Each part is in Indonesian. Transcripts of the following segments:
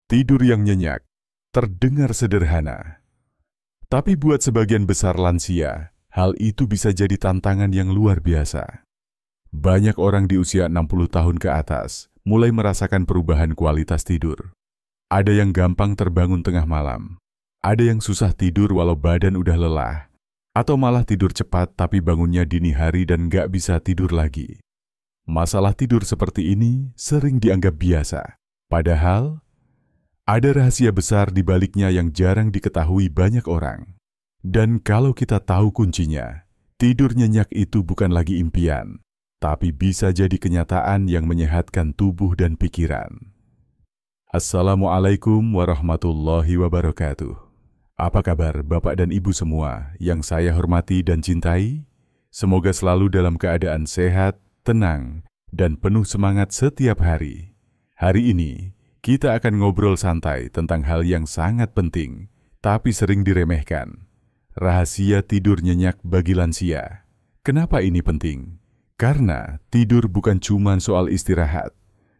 Tidur yang nyenyak terdengar sederhana, tapi buat sebagian besar lansia, hal itu bisa jadi tantangan yang luar biasa. Banyak orang di usia 60 tahun ke atas mulai merasakan perubahan kualitas tidur. Ada yang gampang terbangun tengah malam, ada yang susah tidur walau badan udah lelah, atau malah tidur cepat tapi bangunnya dini hari dan nggak bisa tidur lagi. Masalah tidur seperti ini sering dianggap biasa, padahal ada rahasia besar di baliknya yang jarang diketahui banyak orang. Dan kalau kita tahu kuncinya, tidur nyenyak itu bukan lagi impian, tapi bisa jadi kenyataan yang menyehatkan tubuh dan pikiran. Assalamualaikum warahmatullahi wabarakatuh. Apa kabar Bapak dan Ibu semua yang saya hormati dan cintai? Semoga selalu dalam keadaan sehat, tenang, dan penuh semangat setiap hari. Hari ini, kita akan ngobrol santai tentang hal yang sangat penting, tapi sering diremehkan. Rahasia tidur nyenyak bagi lansia. Kenapa ini penting? Karena tidur bukan cuma soal istirahat.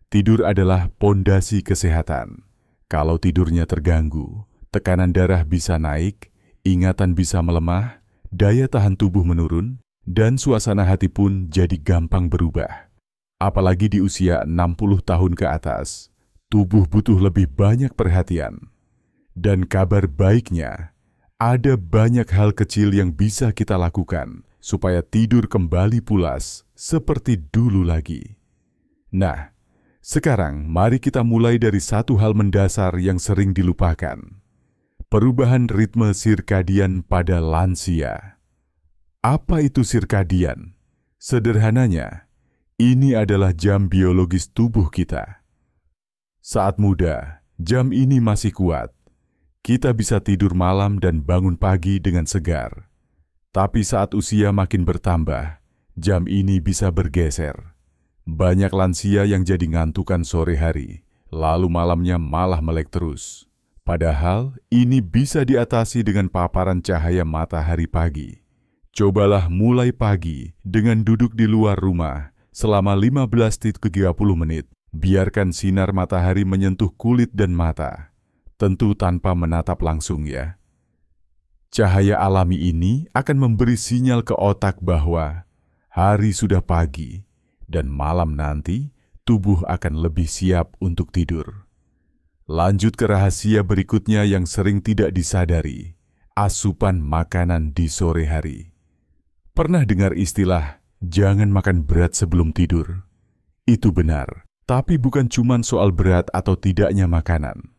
Tidur adalah pondasi kesehatan. Kalau tidurnya terganggu, tekanan darah bisa naik, ingatan bisa melemah, daya tahan tubuh menurun, dan suasana hati pun jadi gampang berubah. Apalagi di usia 60 tahun ke atas. Tubuh butuh lebih banyak perhatian. Dan kabar baiknya, ada banyak hal kecil yang bisa kita lakukan supaya tidur kembali pulas seperti dulu lagi. Nah, sekarang mari kita mulai dari satu hal mendasar yang sering dilupakan. Perubahan ritme sirkadian pada lansia. Apa itu sirkadian? Sederhananya, ini adalah jam biologis tubuh kita. Saat muda, jam ini masih kuat. Kita bisa tidur malam dan bangun pagi dengan segar. Tapi saat usia makin bertambah, jam ini bisa bergeser. Banyak lansia yang jadi ngantukan sore hari, lalu malamnya malah melek terus. Padahal ini bisa diatasi dengan paparan cahaya matahari pagi. Cobalah mulai pagi dengan duduk di luar rumah selama 15-30 menit. Biarkan sinar matahari menyentuh kulit dan mata, tentu tanpa menatap langsung ya. Cahaya alami ini akan memberi sinyal ke otak bahwa hari sudah pagi dan malam nanti tubuh akan lebih siap untuk tidur. Lanjut ke rahasia berikutnya yang sering tidak disadari, asupan makanan di sore hari. Pernah dengar istilah, jangan makan berat sebelum tidur? Itu benar. Tapi bukan cuma soal berat atau tidaknya makanan.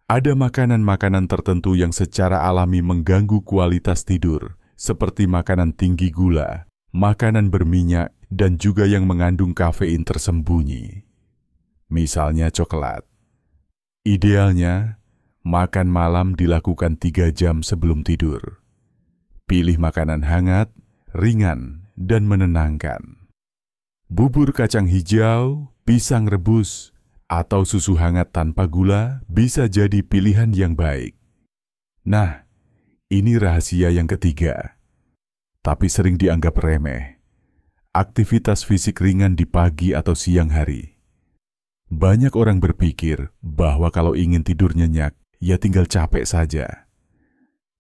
Ada makanan-makanan tertentu yang secara alami mengganggu kualitas tidur, seperti makanan tinggi gula, makanan berminyak, dan juga yang mengandung kafein tersembunyi. Misalnya coklat. Idealnya, makan malam dilakukan 3 jam sebelum tidur. Pilih makanan hangat, ringan, dan menenangkan. Bubur kacang hijau, pisang rebus, atau susu hangat tanpa gula bisa jadi pilihan yang baik. Nah, ini rahasia yang ketiga, tapi sering dianggap remeh. Aktivitas fisik ringan di pagi atau siang hari. Banyak orang berpikir bahwa kalau ingin tidur nyenyak, ya tinggal capek saja.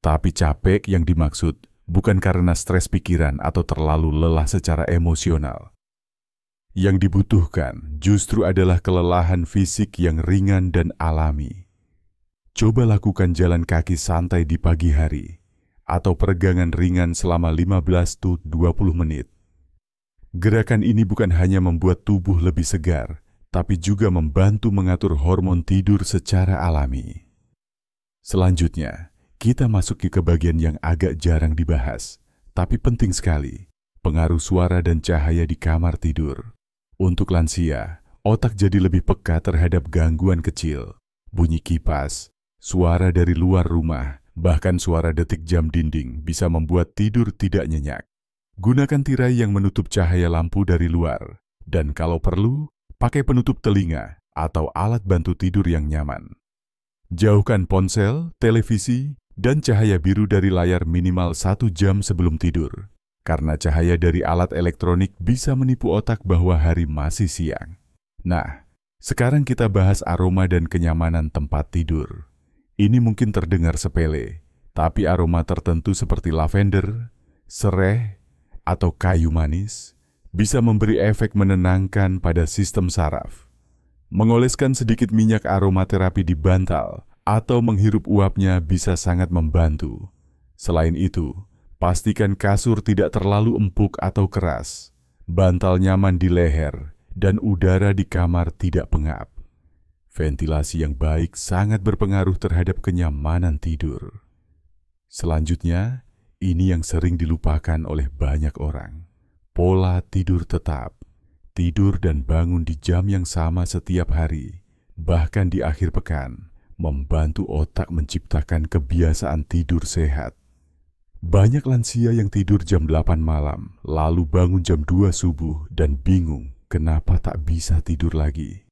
Tapi capek yang dimaksud bukan karena stres pikiran atau terlalu lelah secara emosional. Yang dibutuhkan justru adalah kelelahan fisik yang ringan dan alami. Coba lakukan jalan kaki santai di pagi hari, atau peregangan ringan selama 15-20 menit. Gerakan ini bukan hanya membuat tubuh lebih segar, tapi juga membantu mengatur hormon tidur secara alami. Selanjutnya, kita masuk ke bagian yang agak jarang dibahas, tapi penting sekali, pengaruh suara dan cahaya di kamar tidur. Untuk lansia, otak jadi lebih peka terhadap gangguan kecil, bunyi kipas, suara dari luar rumah, bahkan suara detik jam dinding bisa membuat tidur tidak nyenyak. Gunakan tirai yang menutup cahaya lampu dari luar, dan kalau perlu, pakai penutup telinga atau alat bantu tidur yang nyaman. Jauhkan ponsel, televisi, dan cahaya biru dari layar minimal 1 jam sebelum tidur. Karena cahaya dari alat elektronik bisa menipu otak bahwa hari masih siang. Nah, Sekarang kita bahas aroma dan kenyamanan tempat tidur. Ini mungkin terdengar sepele, tapi aroma tertentu seperti lavender, sereh, atau kayu manis bisa memberi efek menenangkan pada sistem saraf. Mengoleskan sedikit minyak aromaterapi di bantal atau menghirup uapnya bisa sangat membantu. Selain itu, pastikan kasur tidak terlalu empuk atau keras, bantal nyaman di leher, dan udara di kamar tidak pengap. Ventilasi yang baik sangat berpengaruh terhadap kenyamanan tidur. Selanjutnya, ini yang sering dilupakan oleh banyak orang. Pola tidur tetap. Tidur dan bangun di jam yang sama setiap hari, bahkan di akhir pekan, membantu otak menciptakan kebiasaan tidur sehat. Banyak lansia yang tidur jam 8 malam, lalu bangun jam 2 subuh dan bingung kenapa tak bisa tidur lagi.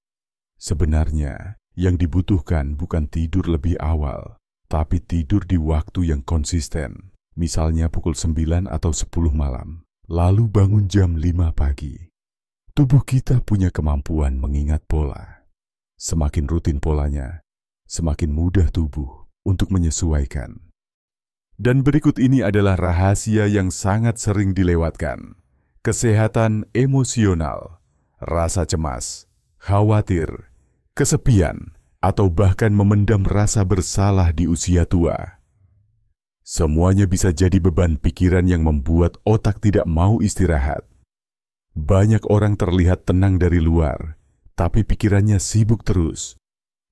Sebenarnya, yang dibutuhkan bukan tidur lebih awal, tapi tidur di waktu yang konsisten. Misalnya pukul 9 atau 10 malam, lalu bangun jam 5 pagi. Tubuh kita punya kemampuan mengingat pola. Semakin rutin polanya, semakin mudah tubuh untuk menyesuaikan. Dan berikut ini adalah rahasia yang sangat sering dilewatkan. Kesehatan emosional, rasa cemas, khawatir, kesepian, atau bahkan memendam rasa bersalah di usia tua. Semuanya bisa jadi beban pikiran yang membuat otak tidak mau istirahat. Banyak orang terlihat tenang dari luar, tapi pikirannya sibuk terus.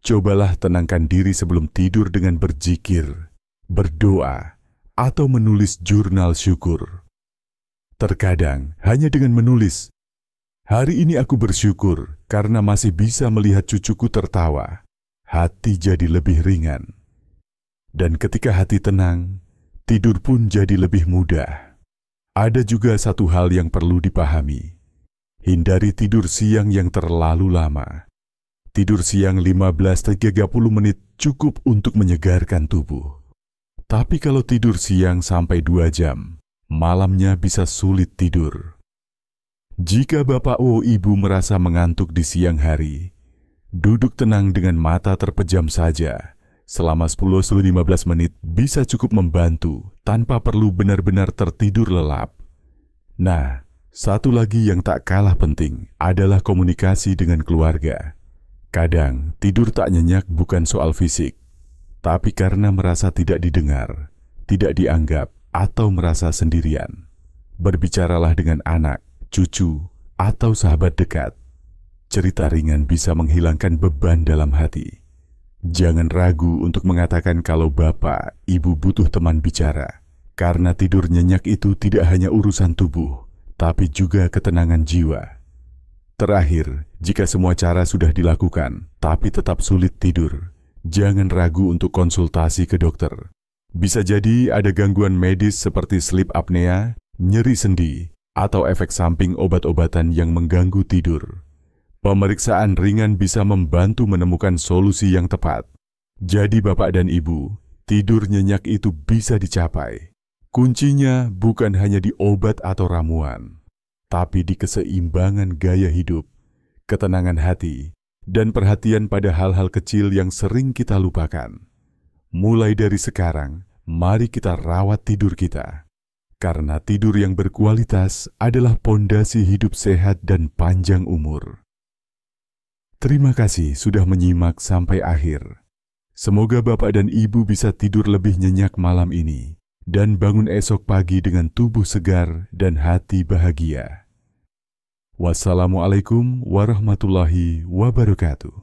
Cobalah tenangkan diri sebelum tidur dengan berzikir, berdoa, atau menulis jurnal syukur. Terkadang hanya dengan menulis, "Hari ini aku bersyukur karena masih bisa melihat cucuku tertawa," hati jadi lebih ringan. Dan ketika hati tenang, tidur pun jadi lebih mudah. Ada juga satu hal yang perlu dipahami. Hindari tidur siang yang terlalu lama. Tidur siang 15-30 menit cukup untuk menyegarkan tubuh. Tapi kalau tidur siang sampai 2 jam, malamnya bisa sulit tidur. Jika Bapak o Ibu merasa mengantuk di siang hari, duduk tenang dengan mata terpejam saja. Selama 10-15 menit bisa cukup membantu tanpa perlu benar-benar tertidur lelap. Nah, satu lagi yang tak kalah penting adalah komunikasi dengan keluarga. Kadang tidur tak nyenyak bukan soal fisik, tapi karena merasa tidak didengar, tidak dianggap, atau merasa sendirian. Berbicaralah dengan anak, cucu, atau sahabat dekat. Cerita ringan bisa menghilangkan beban dalam hati. Jangan ragu untuk mengatakan kalau Bapak, Ibu butuh teman bicara, karena tidur nyenyak itu tidak hanya urusan tubuh, tapi juga ketenangan jiwa. Terakhir, jika semua cara sudah dilakukan, tapi tetap sulit tidur, jangan ragu untuk konsultasi ke dokter. Bisa jadi ada gangguan medis seperti sleep apnea, nyeri sendi, atau efek samping obat-obatan yang mengganggu tidur. Pemeriksaan ringan bisa membantu menemukan solusi yang tepat. Jadi Bapak dan Ibu, tidur nyenyak itu bisa dicapai. Kuncinya bukan hanya di obat atau ramuan, tapi di keseimbangan gaya hidup, ketenangan hati, dan perhatian pada hal-hal kecil yang sering kita lupakan. Mulai dari sekarang, mari kita rawat tidur kita. Karena tidur yang berkualitas adalah pondasi hidup sehat dan panjang umur. Terima kasih sudah menyimak sampai akhir. Semoga Bapak dan Ibu bisa tidur lebih nyenyak malam ini dan bangun esok pagi dengan tubuh segar dan hati bahagia. Wassalamualaikum warahmatullahi wabarakatuh.